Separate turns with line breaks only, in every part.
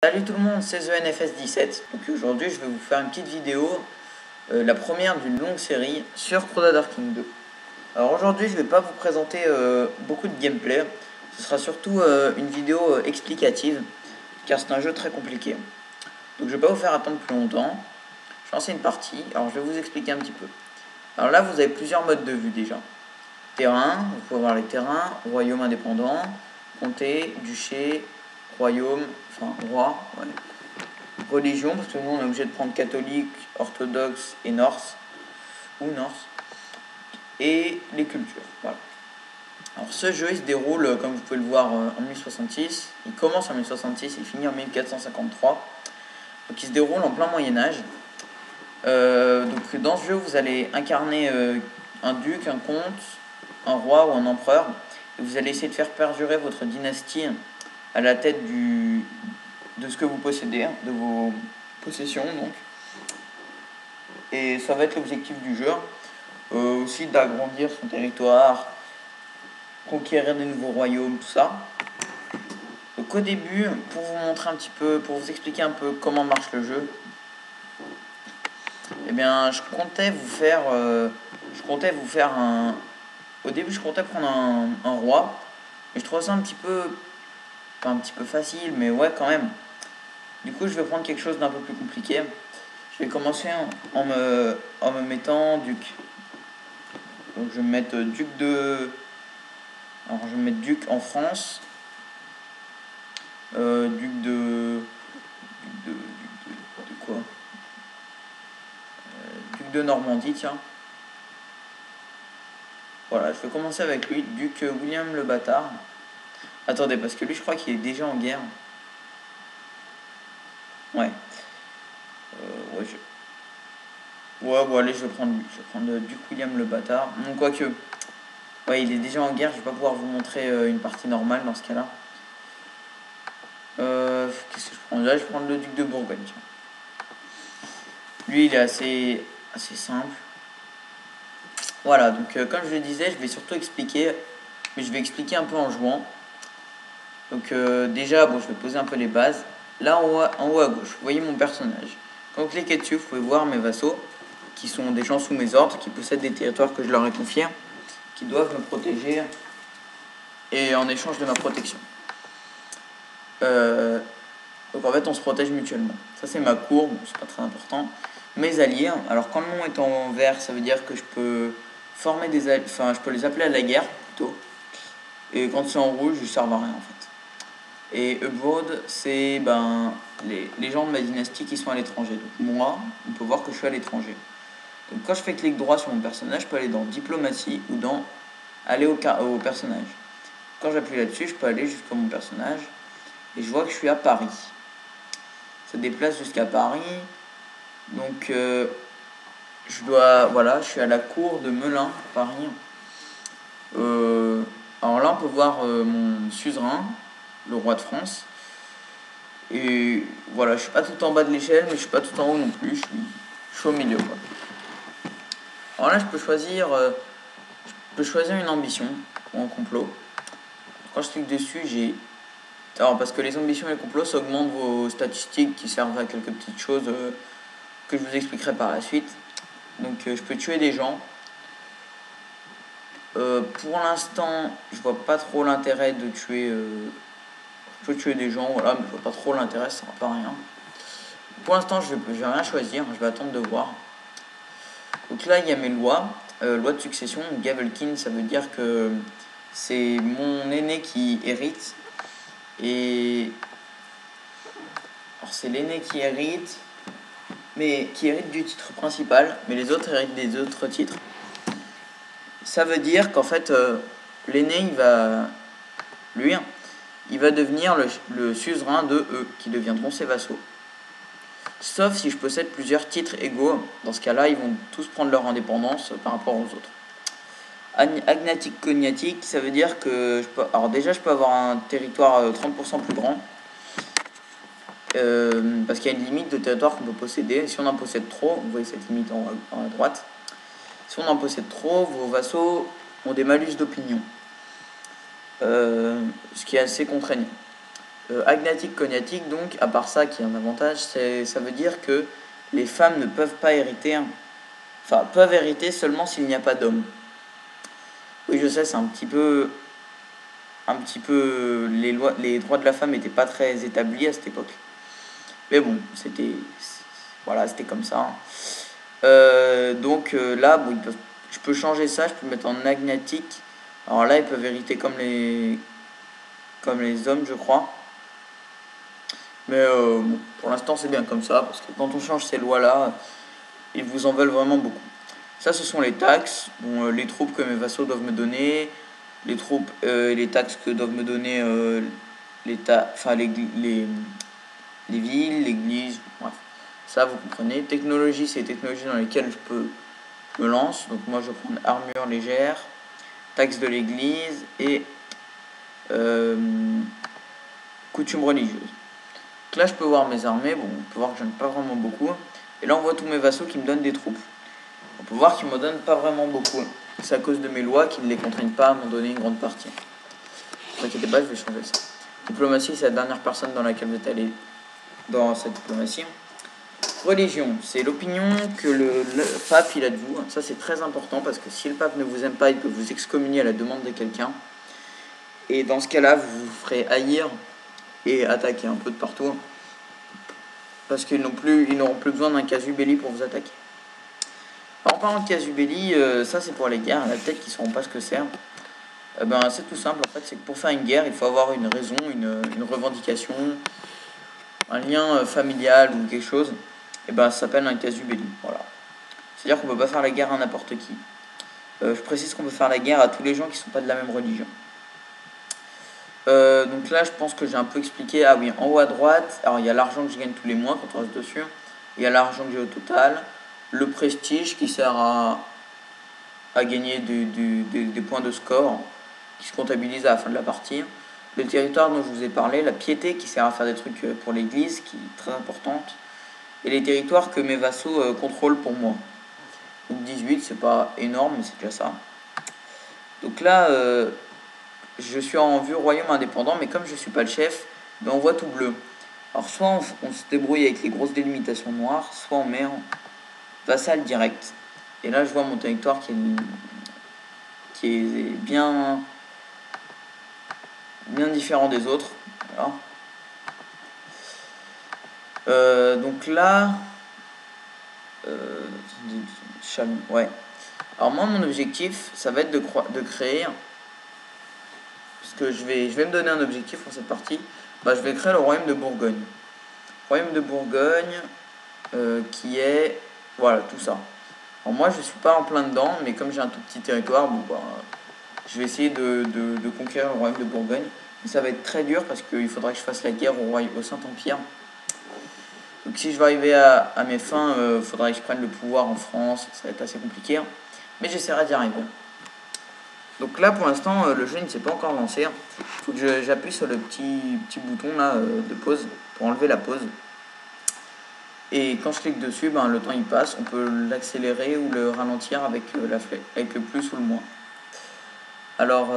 Salut tout le monde, c'est TheNFS17. Donc aujourd'hui je vais vous faire une petite vidéo, la première d'une longue série sur Crusader Kings 2. Alors aujourd'hui je vais pas vous présenter beaucoup de gameplay, ce sera surtout une vidéo explicative, car c'est un jeu très compliqué. Donc je vais pas vous faire attendre plus longtemps, je vais lancer une partie, alors je vais vous expliquer un petit peu. Alors là vous avez plusieurs modes de vue déjà. Terrain, vous pouvez voir les terrains, royaume indépendant, comté, duché, royaume, enfin roi, ouais. Religion, parce que nous on est obligé de prendre catholique, orthodoxe et norse, ou norse, et les cultures, voilà. Alors ce jeu il se déroule, comme vous pouvez le voir, en 1066, il commence en 1066, il finit en 1453, donc il se déroule en plein Moyen-Âge. Donc dans ce jeu vous allez incarner un duc, un comte, un roi ou un empereur, et vous allez essayer de faire perdurer votre dynastie à la tête de ce que vous possédez, de vos possessions donc. Et ça va être l'objectif du jeu, aussi d'agrandir son territoire, conquérir des nouveaux royaumes, tout ça. Donc au début, pour vous montrer un petit peu, pour vous expliquer un peu comment marche le jeu, eh bien je comptais vous faire un... Au début je comptais prendre un roi, mais je trouvais ça un petit peu, pas un petit peu facile, mais ouais quand même. Du coup je vais prendre quelque chose d'un peu plus compliqué. Je vais commencer en me mettant duc. Donc je vais mettre duc de... Alors je vais mettre duc en France. Duc de quoi Duc de Normandie, tiens. Voilà, je vais commencer avec lui, duc William le Bâtard. Attendez, parce que lui je crois qu'il est déjà en guerre. Ouais. Ouais, bon allez, je vais prendre lui. Je vais prendre duc William le Bâtard. Donc quoique... Ouais, il est déjà en guerre, je vais pas pouvoir vous montrer une partie normale dans ce cas-là. Qu'est-ce que je prends? Là, je prends le duc de Bourgogne. Tiens. Lui, il est assez simple. Voilà, donc comme je le disais, je vais surtout expliquer, mais je vais expliquer un peu en jouant. Donc déjà, bon, je vais poser un peu les bases. Là, en haut à gauche, vous voyez mon personnage. Quand vous cliquez dessus, vous pouvez voir mes vassaux, qui sont des gens sous mes ordres, qui possèdent des territoires que je leur ai confiés, qui doivent me protéger, et en échange de ma protection. Donc en fait, on se protège mutuellement. Ça, c'est ma cour, bon, c'est pas très important. Mes alliés, alors quand le nom est en vert, ça veut dire que je peux former des alliés, enfin, je peux les appeler à la guerre plutôt. Et quand c'est en rouge, ils servent à rien en fait. Et abroad, c'est les gens de ma dynastie qui sont à l'étranger. Donc moi, on peut voir que je suis à l'étranger. Donc quand je fais clic droit sur mon personnage, je peux aller dans diplomatie ou dans aller au personnage. Quand j'appuie là-dessus, je peux aller jusqu'à mon personnage et je vois que je suis à Paris. Ça déplace jusqu'à Paris. Donc voilà, je suis à la cour de Melun, Paris. Alors là, on peut voir mon suzerain, le roi de France. Et voilà, je suis pas tout en bas de l'échelle, mais je suis pas tout en haut non plus. Je suis au milieu, quoi. Alors là, je peux choisir une ambition ou un complot. Quand je clique dessus, j'ai... Alors, parce que les ambitions et les complots, ça augmente vos statistiques qui servent à quelques petites choses que je vous expliquerai par la suite. Donc, je peux tuer des gens. Pour l'instant, je vois pas trop l'intérêt de tuer... je peux tuer des gens, voilà, mais je vois pas trop l'intérêt, ça sert pas à rien. Pour l'instant, je vais rien choisir, je vais attendre de voir. Donc là, il y a mes lois. Loi de succession, Gavelkin, ça veut dire que c'est mon aîné qui hérite. Et... Alors c'est l'aîné qui hérite, mais qui hérite du titre principal, mais les autres héritent des autres titres. Ça veut dire qu'en fait, l'aîné, il va devenir le suzerain de eux, qui deviendront ses vassaux. Sauf si je possède plusieurs titres égaux. Dans ce cas-là, ils vont tous prendre leur indépendance par rapport aux autres. Agnatique cognatique, ça veut dire que alors déjà, je peux avoir un territoire 30% plus grand. Parce qu'il y a une limite de territoire qu'on peut posséder. Si on en possède trop, vous voyez cette limite en haut à droite. Si on en possède trop, vos vassaux ont des malus d'opinion. Ce qui est assez contraignant. Agnatique, cognatique, donc, à part ça, qui est un avantage, ça veut dire que les femmes ne peuvent pas hériter, hein. Enfin, peuvent hériter seulement s'il n'y a pas d'homme. Oui, je sais, c'est un petit peu, les droits de la femme n'étaient pas très établis à cette époque. Mais bon, voilà, c'était comme ça, hein. Là, bon, je peux changer ça, je peux mettre en agnatique. Alors là, ils peuvent hériter comme les hommes, je crois. Mais bon, pour l'instant, c'est bien comme ça, parce que quand on change ces lois-là, ils vous en veulent vraiment beaucoup. Ça, ce sont les taxes, bon, les troupes que mes vassaux doivent me donner, les troupes et les taxes que doivent me donner les villes, l'église, bref. Ça, vous comprenez. Technologie, c'est les technologies dans lesquelles me lance. Donc moi, je prends armure légère, taxe de l'église et coutume religieuse. Donc là, je peux voir mes armées. Bon, on peut voir que j'en ai pas vraiment beaucoup. Et là, on voit tous mes vassaux qui me donnent des troupes. On peut voir qu'ils ne me donnent pas vraiment beaucoup. C'est à cause de mes lois qui ne les contraignent pas à m'en donner une grande partie. Ne vous inquiétez pas, je vais changer ça. Diplomatie, c'est la dernière personne dans laquelle vous êtes allé dans cette diplomatie. Religion, c'est l'opinion que le pape il a de vous. Ça, c'est très important parce que si le pape ne vous aime pas, il peut vous excommunier à la demande de quelqu'un. Et dans ce cas-là, vous vous ferez haïr et attaquer un peu de partout. Parce qu'ils n'auront plus besoin d'un casus belli pour vous attaquer. En parlant de casus belli, ça c'est pour les guerres, il y en a peut-être qui ne sauront pas ce que c'est. C'est tout simple, en fait, c'est que pour faire une guerre, il faut avoir une raison, une revendication, un lien familial ou quelque chose. Ça s'appelle un casus belli, voilà. C'est-à-dire qu'on ne peut pas faire la guerre à n'importe qui. Je précise qu'on peut faire la guerre à tous les gens qui ne sont pas de la même religion. Donc là, je pense que j'ai un peu expliqué. Ah oui, en haut à droite, alors il y a l'argent que je gagne tous les mois quand on reste dessus. Il y a l'argent que j'ai au total. Le prestige qui sert à gagner des points de score qui se comptabilisent à la fin de la partie. Le territoire dont je vous ai parlé, la piété qui sert à faire des trucs pour l'église, qui est très importante. Et les territoires que mes vassaux contrôlent pour moi. Donc 18, c'est pas énorme, mais c'est déjà ça. Donc là, je suis en vue royaume indépendant, mais comme je ne suis pas le chef, on voit tout bleu. Alors soit on se débrouille avec les grosses délimitations noires, soit on met en vassal direct. Et là, je vois mon territoire qui est bien différent des autres. Voilà. Donc là, ouais. Alors moi, mon objectif, ça va être de créer, parce que je vais me donner un objectif pour cette partie. Je vais créer le royaume de Bourgogne. Royaume de Bourgogne, qui est, voilà, tout ça. Alors moi, je suis pas en plein dedans, mais comme j'ai un tout petit territoire, je vais essayer de conquérir le royaume de Bourgogne. Mais ça va être très dur parce qu'il faudra que je fasse la guerre au Saint-Empire. Donc si je vais arriver à mes fins, il faudra que je prenne le pouvoir en France, ça va être assez compliqué. Mais j'essaierai d'y arriver. Donc là, pour l'instant, le jeu ne s'est pas encore lancé. Il faut que j'appuie sur le petit bouton là, de pause pour enlever la pause. Et quand je clique dessus, le temps il passe. On peut l'accélérer ou le ralentir avec avec le plus ou le moins. Alors,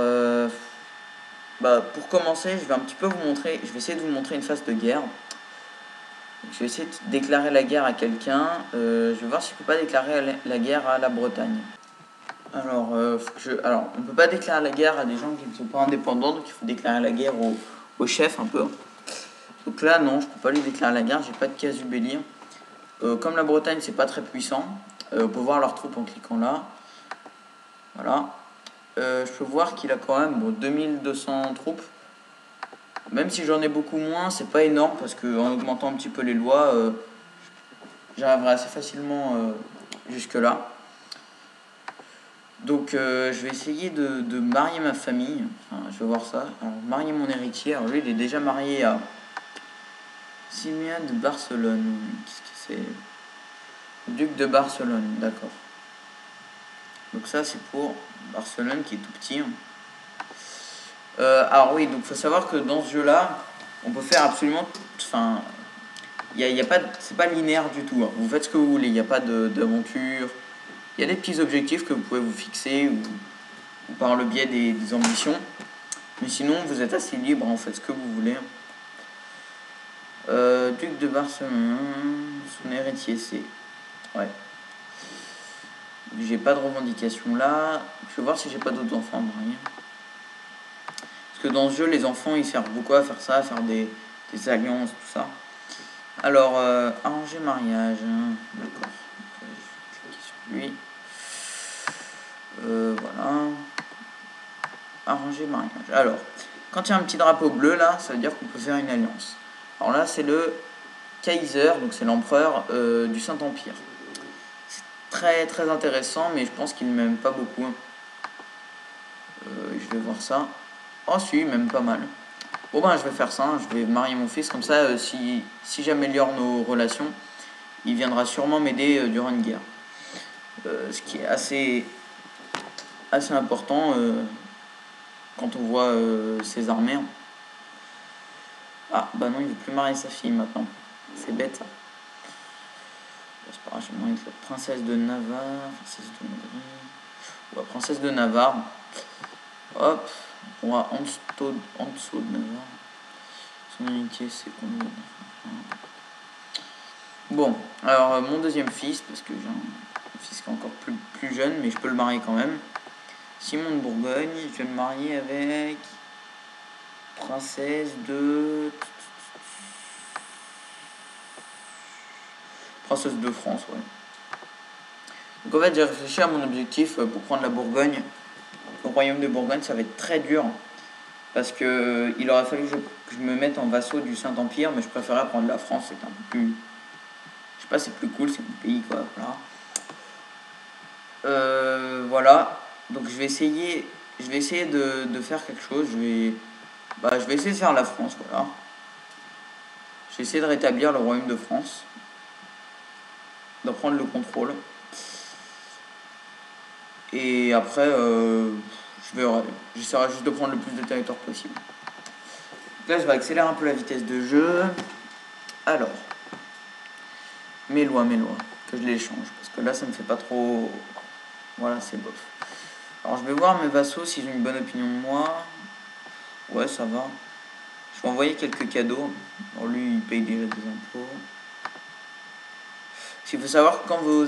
pour commencer, je vais un petit peu vous montrer. Je vais essayer de vous montrer une phase de guerre. Je vais essayer de déclarer la guerre à quelqu'un. Je vais voir si je peux pas déclarer la guerre à la Bretagne. Alors, on ne peut pas déclarer la guerre à des gens qui ne sont pas indépendants, donc il faut déclarer la guerre au chef un peu. Donc là, non, je ne peux pas lui déclarer la guerre, j'ai pas de casus belli. Comme la Bretagne, c'est pas très puissant, on peut voir leurs troupes en cliquant là. Voilà. Je peux voir qu'il a quand même 2200 troupes. Même si j'en ai beaucoup moins, c'est pas énorme parce qu'en augmentant un petit peu les lois, j'arriverai assez facilement jusque là. Donc je vais essayer de marier ma famille. Enfin, je vais voir ça. Alors, marier mon héritier. Alors lui, il est déjà marié à Simeon de Barcelone. Qu'est-ce que c'est? Duc de Barcelone, d'accord. Donc ça, c'est pour Barcelone qui est tout petit. Alors oui, donc il faut savoir que dans ce jeu-là, on peut faire absolument... Enfin, c'est pas linéaire du tout. Hein. Vous faites ce que vous voulez, il n'y a pas d'aventure. Il y a des petits objectifs que vous pouvez vous fixer ou par le biais des ambitions. Mais sinon, vous êtes assez libre, en fait, ce que vous voulez. Duc de Barcelone, son héritier c'est... Ouais. J'ai pas de revendication là. Je vais voir si j'ai pas d'autres enfants à marier. Parce que dans ce jeu, les enfants ils servent beaucoup à faire ça, à faire des alliances, tout ça. Alors, arranger mariage. D'accord. Je vais cliquer sur lui. Voilà. Arranger mariage. Alors, quand il y a un petit drapeau bleu là, ça veut dire qu'on peut faire une alliance. Alors là, c'est le Kaiser, donc c'est l'empereur du Saint-Empire. C'est très très intéressant, mais je pense qu'il ne m'aime pas beaucoup. Je vais voir ça. Oh si, même pas mal. Bon ben je vais faire ça, hein. Je vais marier mon fils, comme ça si j'améliore nos relations, il viendra sûrement m'aider durant une guerre. Ce qui est assez important quand on voit ses armées. Ah bah non, il veut plus marier sa fille maintenant. C'est bête ça. C'est pas grave, je vais marier la princesse de Navarre, princesse de Hongrie, ou la princesse de Navarre. Hop, on va en dessous de Navarre. Son héritier c'est combien? Bon, alors mon deuxième fils, parce que j'ai un fils qui est encore plus jeune, mais je peux le marier quand même. Simon de Bourgogne, je vais le marier avec princesse de France, ouais. Donc en fait j'ai réfléchi à mon objectif pour prendre la Bourgogne. Le royaume de Bourgogne, ça va être très dur parce que il aurait fallu que je me mette en vassaux du Saint-Empire, mais je préférais prendre la France, c'est un peu plus, je sais pas, c'est plus cool, c'est mon pays quoi, voilà. Voilà, donc je vais essayer de faire quelque chose. Je vais essayer de faire la France, voilà. Je vais essayer de rétablir le royaume de France, de prendre le contrôle. Et après, j'essaierai juste de prendre le plus de territoire possible. Donc là, je vais accélérer un peu la vitesse de jeu. Alors, mes lois, que je les change. Parce que là, ça me fait pas trop... Voilà, c'est bof. Alors, je vais voir mes vassaux s'ils ont une bonne opinion de moi. Ouais, ça va. Je vais envoyer quelques cadeaux. Alors, lui, il paye déjà des impôts. Il faut savoir que quand vos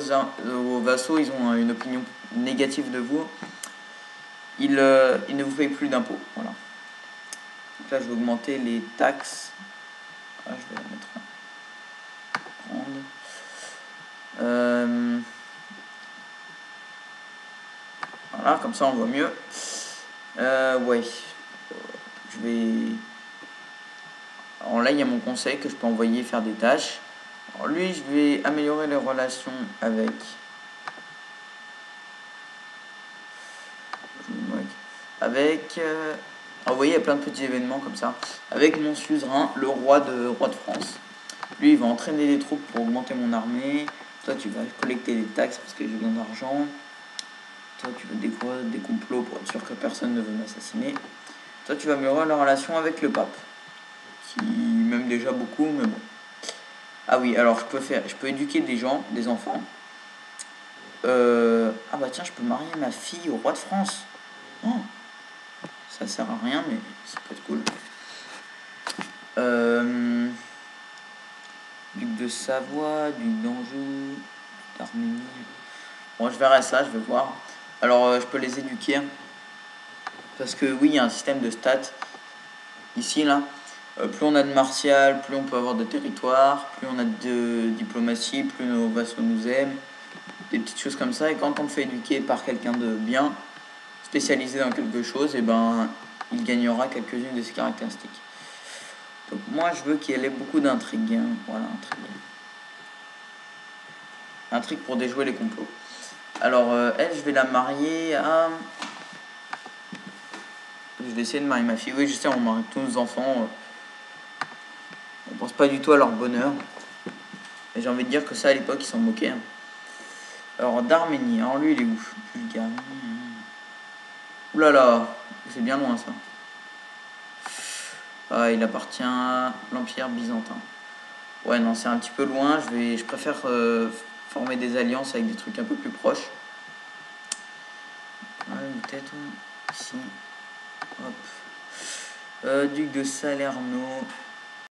vassaux ils ont une opinion négative de vous, ils ne vous payent plus d'impôts. Voilà. Donc là, je vais augmenter les taxes. Ah, je vais la mettre grande. Voilà, comme ça on voit mieux. Ouais. Je vais... Alors là, il y a mon conseil que je peux envoyer faire des tâches. Alors lui, je vais améliorer les relations avec... vous voyez, il y a plein de petits événements comme ça. Avec mon suzerain, le roi de France. Lui, il va entraîner des troupes pour augmenter mon armée. Toi, tu vas collecter des taxes parce que j'ai besoin d'argent. Toi, tu vas découvrir des complots pour être sûr que personne ne veut m'assassiner. Toi, tu vas améliorer la relation avec le pape. Qui m'aime déjà beaucoup, mais bon. Ah oui, alors je peux éduquer des gens, des enfants. Ah bah tiens, je peux marier ma fille au roi de France. Oh, ça sert à rien, mais ça peut être cool. Duc de Savoie, duc d'Anjou, d'Arménie. Bon, je verrai ça, je vais voir. Alors, je peux les éduquer. Parce que oui, il y a un système de stats. Ici, là. Plus on a de martial, plus on peut avoir de territoire, plus on a de diplomatie, plus nos vassaux nous aiment. Des petites choses comme ça. Et quand on le fait éduquer par quelqu'un de bien, spécialisé dans quelque chose, et ben, il gagnera quelques-unes de ses caractéristiques. Donc moi, je veux qu'il y ait beaucoup d'intrigues. Hein. Voilà, intrigue pour déjouer les complots. Alors, elle, je vais la marier à... Je vais essayer de marier ma fille. Oui, je sais, on marie tous nos enfants. On pense pas du tout à leur bonheur. Et j'ai envie de dire que ça, à l'époque, ils s'en moquaient. Hein. Alors, d'Arménie. Alors, lui, il est où? Bulgarie. Oulala, c'est bien loin, ça. Ah, il appartient à l'Empire byzantin. Ouais, non, c'est un petit peu loin. Je préfère former des alliances avec des trucs un peu plus proches. Ouais, peut-être ici. Hop. Duc de Salerno.